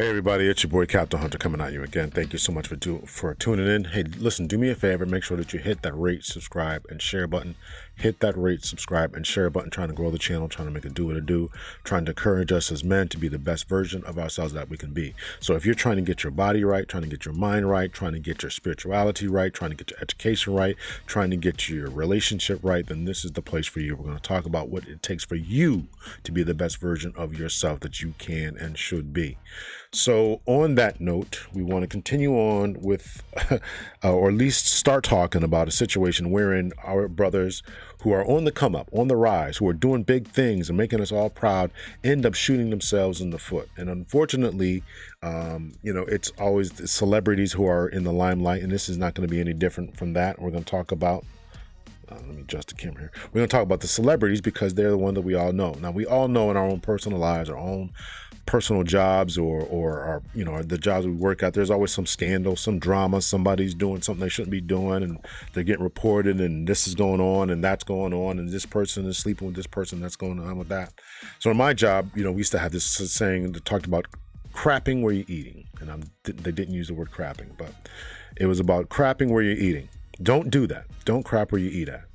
Hey everybody, it's your boy Captain Hunter coming at you again. Thank you so much for tuning in. Hey, listen, do me a favor, make sure that you hit that rate, subscribe, and share button. Hit that rate, subscribe, and share button. Trying to grow the channel, trying to make it do what it do, trying to encourage us as men to be the best version of ourselves that we can be. So if you're trying to get your body right, trying to get your mind right, trying to get your spirituality right, trying to get your education right, trying to get your relationship right, then this is the place for you. We're going to talk about what it takes for you to be the best version of yourself that you can and should be. So on that note, we want to continue on with, or at least start talking about a situation wherein our brothers who are on the come up, on the rise, who are doing big things and making us all proud, end up shooting themselves in the foot. And unfortunately, it's always the celebrities who are in the limelight, and this is not going to be any different from that. We're going to talk about let me adjust the camera here. We're going to talk about the celebrities because they're the one that we all know. Now, we all know in our own personal lives, our own personal jobs, or our, the jobs we work at, there's always some scandal, some drama. Somebody's doing something they shouldn't be doing, and they're getting reported, and this is going on, and that's going on, and this person is sleeping with this person, that's going on with that. So in my job, we used to have this saying that talked about crapping where you're eating, and they didn't use the word crapping, but it was about crapping where you're eating. Don't do that. Don't crap where you eat at.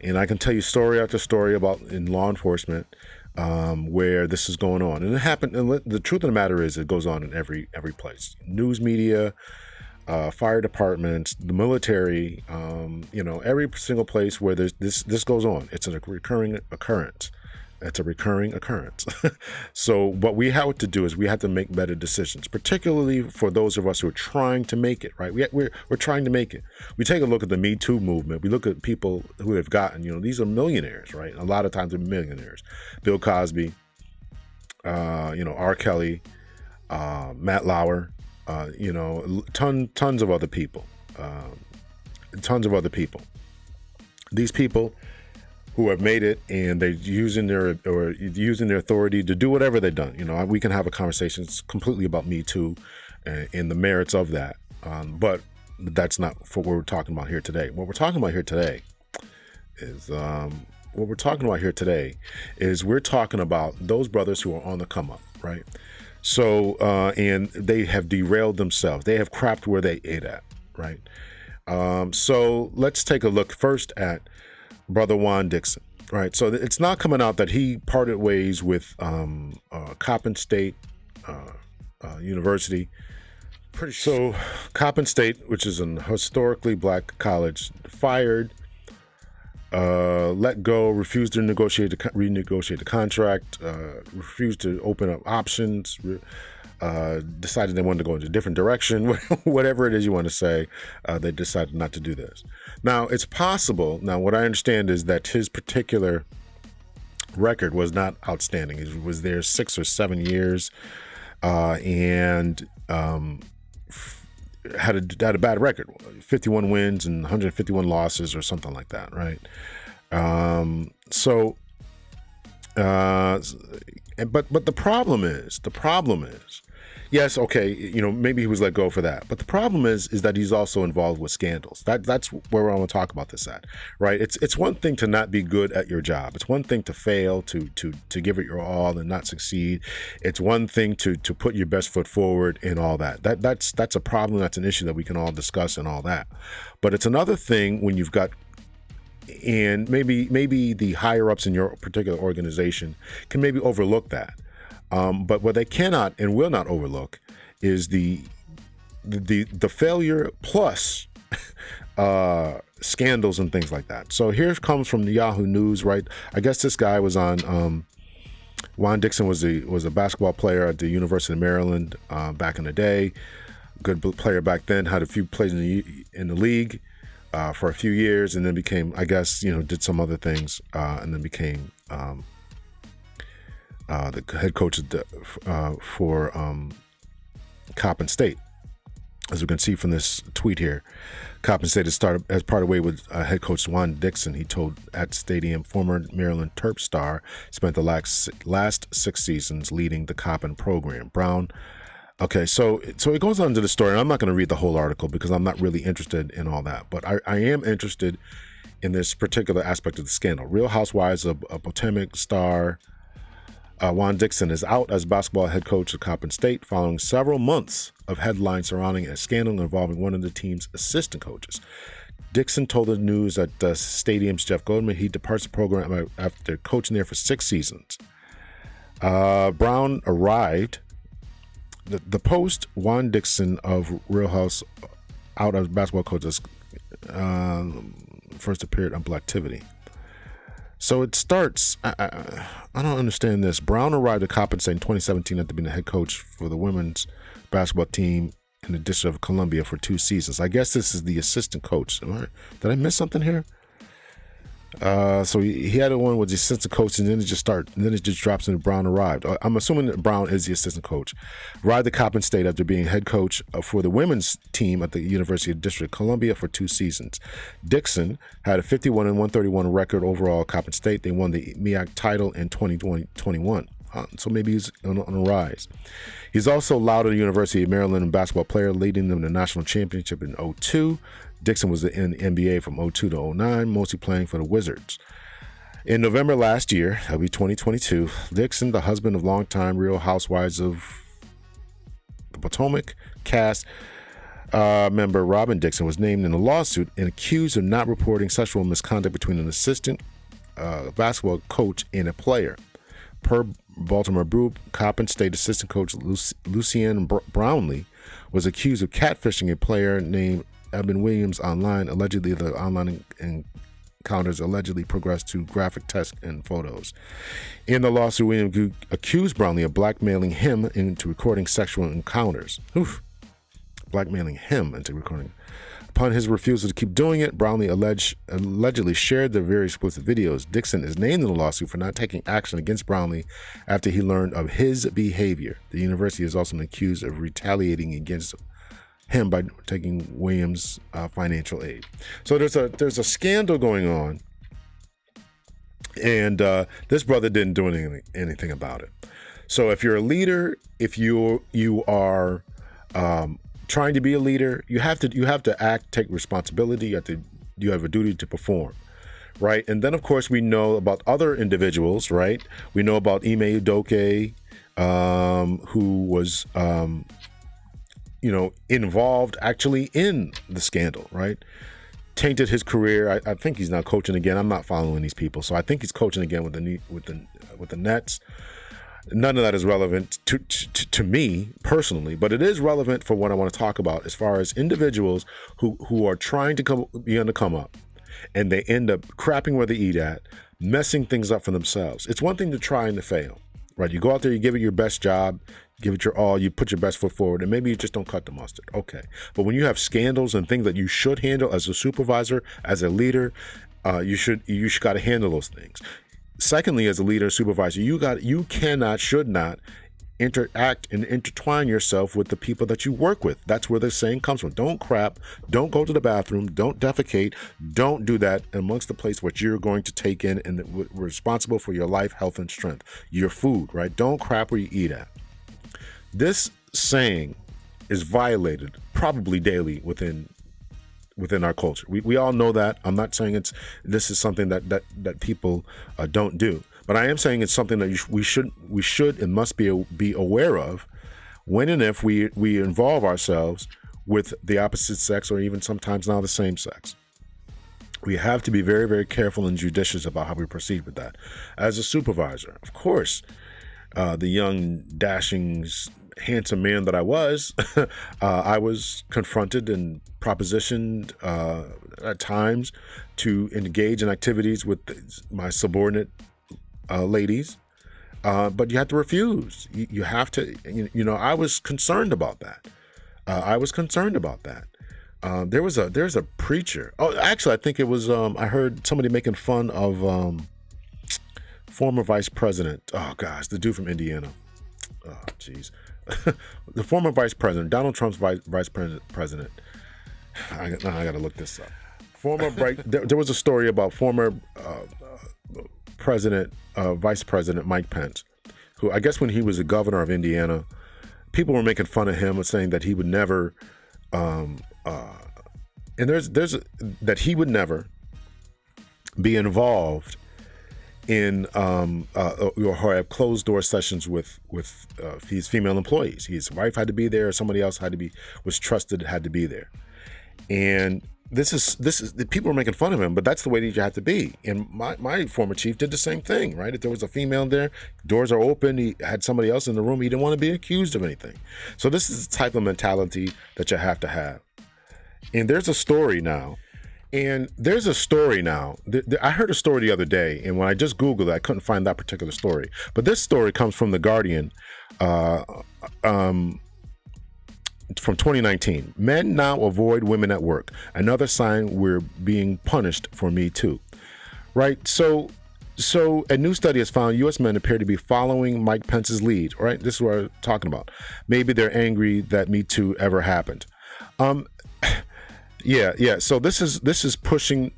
And I can tell you story after story about in law enforcement where this is going on. And it happened. And the truth of the matter is it goes on in every place. News media, fire departments, the military, every single place where there's this goes on. It's a recurring occurrence. It's a recurring occurrence. So what we have to do is we have to make better decisions, particularly for those of us who are trying to make it, right? We're trying to make it. We take a look at the Me Too movement. We look at people who have gotten, these are millionaires, right? A lot of times they're millionaires. Bill Cosby, R. Kelly, Matt Lauer, tons of other people, These people who have made it, and they're using their authority to do whatever they've done. We can have a conversation completely about Me Too and the merits of that, but that's not what we're talking about here today. What we're talking about here today is we're talking about those brothers who are on the come up, right? So and they have derailed themselves. They have crapped where they ate at, right? So let's take a look first at Brother Juandixon, right? So it's not coming out that he parted ways with Coppin State University. So Coppin State, which is an historically black college, fired, let go, refused to renegotiate the contract, refused to open up options, decided they wanted to go in a different direction, whatever it is you want to say, they decided not to do this. Now, it's possible, what I understand is that his particular record was not outstanding. He was there 6 or 7 years and had a bad record, 51 wins and 151 losses or something like that, right? But the problem is, yes, okay, maybe he was let go for that. But the problem is that he's also involved with scandals. That's where I want to talk about this at, right? It's one thing to not be good at your job. It's one thing to fail, to give it your all and not succeed. It's one thing to put your best foot forward and all that. That's a problem. That's an issue that we can all discuss and all that. But it's another thing when you've got, and maybe the higher ups in your particular organization can maybe overlook that. But what they cannot and will not overlook is the failure plus scandals and things like that. So here comes from the Yahoo News, right? I guess this guy was on. Juandixon was a basketball player at the University of Maryland back in the day. Good player back then. Had a few plays in the league for a few years, and then became, I guess, did some other things, and then became. The head coach for Coppin State. As we can see from this tweet here, Coppin State has parted way with head coach Juandixon. He told at Stadium former Maryland Terp star spent the last 6 seasons leading the Coppin program. Brown. Okay, so it goes on to the story. And I'm not going to read the whole article because I'm not really interested in all that, but I am interested in this particular aspect of the scandal. Real Housewives of Potomac star Juandixon is out as basketball head coach of Coppin State following several months of headlines surrounding a scandal involving one of the team's assistant coaches. Dixon told the news at the stadium's Jeff Goldman he departs the program after coaching there for 6 seasons. Brown arrived. The Post, Juandixon of Real House out as basketball coaches first appeared on Blacktivity. So it starts, I don't understand this. Brown arrived at Coppin State in 2017 after being the head coach for the women's basketball team in the District of Columbia for 2 seasons. I guess this is the assistant coach. Did I miss something here? So he had one with the assistant coach, and then it just drops into Brown arrived. I'm assuming that Brown is the assistant coach. Arrived at Coppin State after being head coach for the women's team at the University of District of Columbia for 2 seasons. Dixon had a 51-131 record overall at Coppin State. They won the MEAC title in 2021. So maybe he's on a rise. He's also lauded the University of Maryland basketball player, leading them to the national championship in 2002. Dixon was in the NBA from 2002 to 2009, mostly playing for the Wizards. In November last year, that'll be 2022, Dixon, the husband of longtime Real Housewives of the Potomac cast member Robin Dixon, was named in a lawsuit and accused of not reporting sexual misconduct between an assistant basketball coach and a player. Per Baltimore Brew, Coppin State assistant coach Lucienne Brownlee was accused of catfishing a player named Eben Williams online. Allegedly, the online encounters allegedly progressed to graphic text and photos. In the lawsuit, Williams accused Brownlee of blackmailing him into recording sexual encounters. Blackmailing him into recording. Upon his refusal to keep doing it, Brownlee allegedly shared the very explicit videos. Dixon is named in the lawsuit for not taking action against Brownlee after he learned of his behavior. The university is also accused of retaliating against him by taking Williams' financial aid. So there's a scandal going on, and this brother didn't do anything about it. So if you're a leader, if you are trying to be a leader, you have to act, take responsibility. You have a duty to perform, right? And then of course we know about other individuals, right? We know about Ime Udoka, who was involved actually in the scandal, right? Tainted his career. I think he's now coaching again. I'm not following these people, so I think he's coaching again with the Nets. None of that is relevant to me personally, but it is relevant for what I want to talk about as far as individuals who are trying to be on the come up, and they end up crapping where they eat at, messing things up for themselves. It's one thing to try and to fail, right? You go out there, you give it your best job, give it your all, you put your best foot forward, and maybe you just don't cut the mustard. Okay. But when you have scandals and things that you should handle as a supervisor, as a leader, you got to handle those things. Secondly, as a leader, supervisor, should not interact and intertwine yourself with the people that you work with. That's where the saying comes from. Don't crap, don't go to the bathroom, don't defecate, don't do that amongst the place what you're going to take in and responsible for your life, health, and strength. Your food, right? Don't crap where you eat at. This saying is violated probably daily within our culture. We all know that. I'm not saying this is something that people don't do, but I am saying it's something that we should and must be aware of when and if we involve ourselves with the opposite sex, or even sometimes now the same sex. We have to be very, very careful and judicious about how we proceed with that. As a supervisor, of course, the young, dashing, handsome man that I was, I was confronted and propositioned at times to engage in activities with my subordinate ladies, but you have to refuse. You have to, I was concerned about that. There's a preacher. Oh, actually, I think it was, I heard somebody making fun of former vice president. Oh gosh, the dude from Indiana. Oh, geez. The former vice president, Donald Trump's vice president. I got to look this up. There was a story about former vice president Mike Pence, who I guess when he was the governor of Indiana, people were making fun of him and saying that he would never, that he would never be involved in or have closed door sessions with his female employees. His wife had to be there, or somebody else was trusted, had to be there. And this is the people are making fun of him, but that's the way that you have to be. And my former chief did the same thing, right? If there was a female there, doors are open, he had somebody else in the room, he didn't want to be accused of anything. So this is the type of mentality that you have to have. And there's a story now. I heard a story the other day, and when I just Googled it, I couldn't find that particular story. But this story comes from The Guardian from 2019. Men now avoid women at work. Another sign we're being punished for Me Too. Right? So a new study has found U.S. men appear to be following Mike Pence's lead. Right? This is what I'm talking about. Maybe they're angry that Me Too ever happened. Yeah. So this is pushing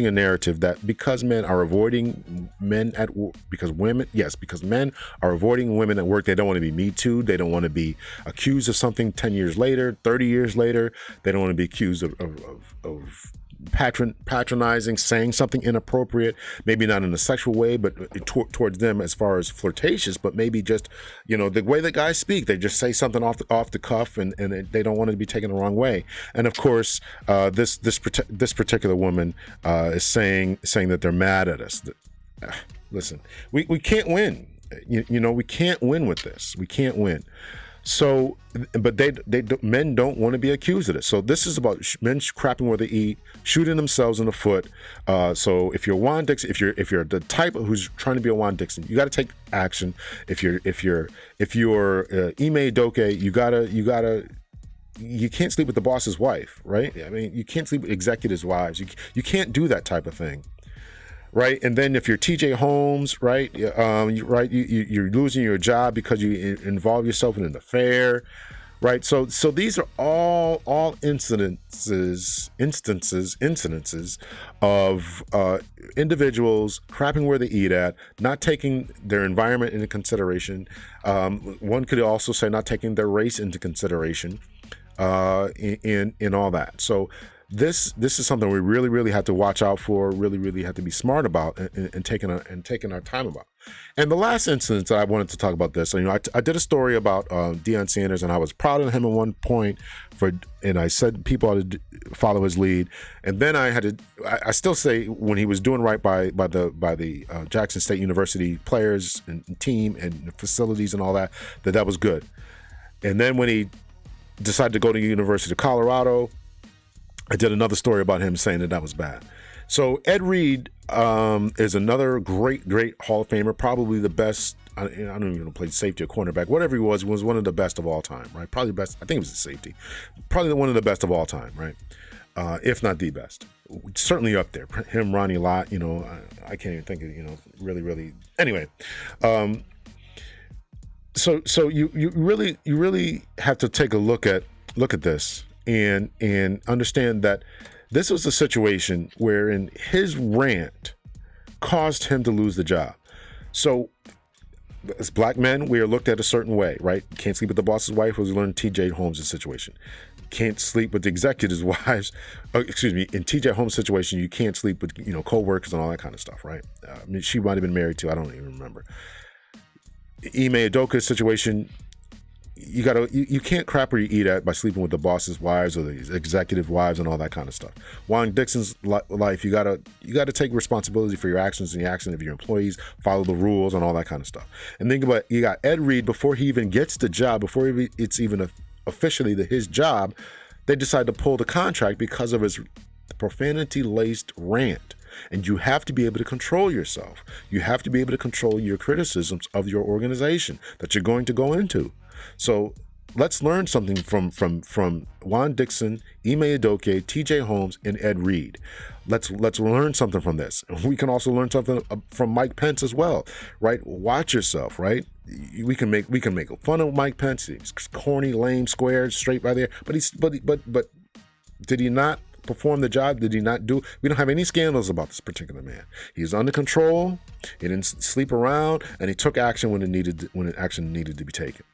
a narrative that because men are avoiding men at work, because men are avoiding women at work, they don't want to be Me Too. They don't want to be accused of something 10 years later, 30 years later. They don't want to be accused of patronizing, saying something inappropriate, maybe not in a sexual way, but towards them as far as flirtatious, but maybe just, the way that guys speak, they just say something off the cuff, and they don't want it to be taken the wrong way. And of course, this particular woman is saying that they're mad at us. Listen, we can't win. We can't win with this. We can't win. So, but men don't want to be accused of this. So this is about men crapping where they eat, shooting themselves in the foot. So if you're juandixon, if you're the type who's trying to be a juandixon, you got to take action. If you're Ime Udoka, you can't sleep with the boss's wife, right? I mean, you can't sleep with executives' wives. You can't do that type of thing. Right, and then if you're TJholmes, right, you're losing your job because you involve yourself in an affair, right? So these are all incidences of individuals crapping where they eat at, not taking their environment into consideration. One could also say not taking their race into consideration, in all that. So. This is something we really, really have to watch out for, really, really have to be smart about and taking our time about. And the last instance that I wanted to talk about this, I did a story about Deionsanders, and I was proud of him at one point and I said people ought to follow his lead. And then I still say when he was doing right by the Jackson State University players and team and facilities and all that was good. And then when he decided to go to the University of Colorado, I did another story about him saying that was bad. So Edreed is another great Hall of Famer, probably the best. I don't even play safety or cornerback, whatever he was one of the best of all time, right? Probably the best. I think he was a safety, probably one of the best of all time, right? If not the best, certainly up there. Him, Ronnie Lott, I can't even think of, really. Anyway, so you really have to take a look at this. And understand that this was a situation wherein his rant caused him to lose the job. So as black men, we are looked at a certain way, right? Can't sleep with the boss's wife, as we learned in tjholmes' situation. Can't sleep with the executives' wives. In tjholmes' situation, you can't sleep with co-workers and all that kind of stuff, right? She might have been married too. I don't even remember. Ime Udoka's situation. You can't crap where you eat at by sleeping with the boss's wives or the executive wives and all that kind of stuff. Juandixon's life, you gotta take responsibility for your actions and the actions of your employees, follow the rules and all that kind of stuff. And think about, you got Edreed, before he even gets the job, before it's even officially his job, they decide to pull the contract because of his profanity-laced rant. And you have to be able to control yourself. You have to be able to control your criticisms of your organization that you're going to go into. So let's learn something from Juandixon, Ime Udoka, tjholmes, and Edreed. Let's learn something from this. We can also learn something from Mike Pence as well, right? Watch yourself, right? We can make fun of Mike Pence. He's corny, lame, squared, straight by there. But did he not perform the job? Did he not do? We don't have any scandals about this particular man. He's under control. He didn't sleep around, and he took action when action needed to be taken.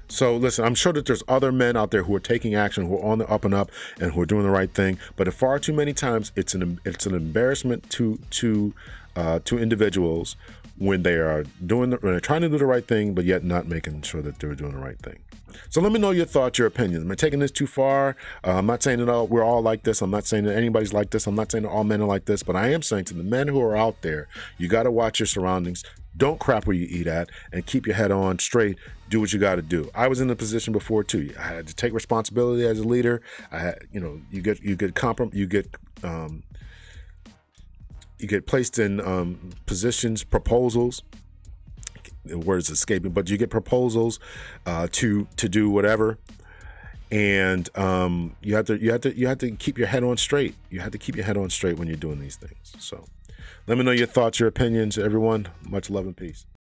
So listen, I'm sure that there's other men out there who are taking action, who are on the up and up, and who are doing the right thing. But far too many times, it's an embarrassment to individuals when they are when they're trying to do the right thing, but yet not making sure that they're doing the right thing. So let me know your thoughts, your opinions. Am I taking this too far? I'm not saying that we're all like this. I'm not saying that anybody's like this. I'm not saying that all men are like this. But I am saying to the men who are out there, you got to watch your surroundings. Don't crap where you eat at, and keep your head on straight. Do what you got to do. I was in the position before too. I had to take responsibility as a leader. I had, you get placed in positions, proposals. The word's escaping, but you get proposals to do whatever, and you have to keep your head on straight. You have to keep your head on straight when you're doing these things. So let me know your thoughts, your opinions, everyone. Much love and peace.